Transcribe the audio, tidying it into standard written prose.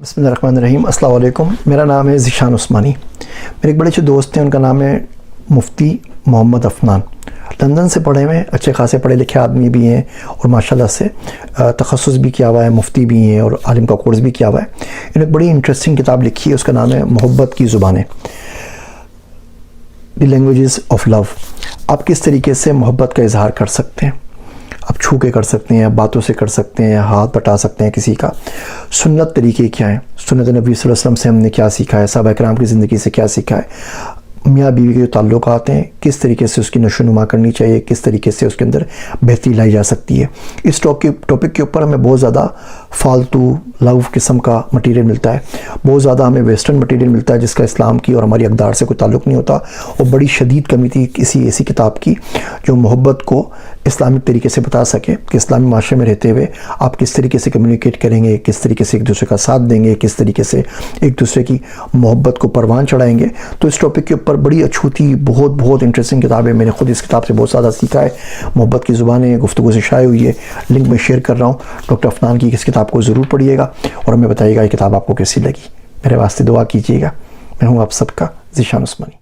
बिस्मिल्लाहिर्रहमानिर्रहीम। अस्सलाम वालेकुम। मेरा नाम है ज़ीशान उस्मानी। मेरे एक बड़े अच्छे दोस्त हैं, उनका नाम है मुफ्ती मोहम्मद अफनान। लंदन से पढ़े हुए हैं, अच्छे खासे पढ़े लिखे आदमी भी हैं और माशाल्लाह से तखस्सुस भी किया हुआ है, मुफ्ती भी हैं और आलिम का कोर्स भी किया हुआ है। इन्होंने एक बड़ी इंटरेस्टिंग किताब लिखी है, उसका नाम है मोहब्बत की ज़ुबानें, द लैंग्वेजेस ऑफ लव। आप किस तरीके से मोहब्बत का इजहार कर सकते हैं। आप छू के कर सकते हैं, बातों से कर सकते हैं, हाथ बटा सकते हैं किसी का। सुन्नत तरीके क्या हैं, सुन्नत नबी सल्लल्लाहु अलैहि वसल्लम से हमने क्या सीखा है, सहाबा किराम की ज़िंदगी से क्या सीखा है। मियाँ बीवी के जो ताल्लुकात हैं, किस तरीके से उसकी नशोनुमा करनी चाहिए, किस तरीके से उसके अंदर बेहतरी लाई जा सकती है। इस टॉपिक के ऊपर हमें बहुत ज़्यादा फालतू लव किस्म का मटीरियल मिलता है, बहुत ज़्यादा हमें वेस्टर्न मटीरियल मिलता है जिसका इस्लाम की और हमारी अक़दार से कोई ताल्लुक़ नहीं होता। और बड़ी शदीद कमी थी किसी ऐसी किताब की जो मोहब्बत को इस्लामिक तरीके से बता सके कि इस्लामी माशरे में रहते हुए आप किस तरीके से कम्युनिकेट करेंगे, किस तरीके से एक दूसरे का साथ देंगे, किस तरीके से एक दूसरे की मोहब्बत को परवान चढ़ाएंगे। तो इस टॉपिक के ऊपर बड़ी अछूती बहुत इंटरेस्टिंग किताब है। मैंने खुद इस किताब से बहुत ज़्यादा सीखा है। मोहब्बत की ज़ुबानें गुफ्तगू से शाये हुई है, लिंक में शेयर कर रहा हूँ। डॉक्टर अफनान की इस किताब को ज़रूर पढ़िएगा और हमें बताइएगा ये किताब आपको कैसी लगी। मेरे वास्ते दुआ कीजिएगा। मैं हूँ आप सबका ज़ीशान उस्मानी।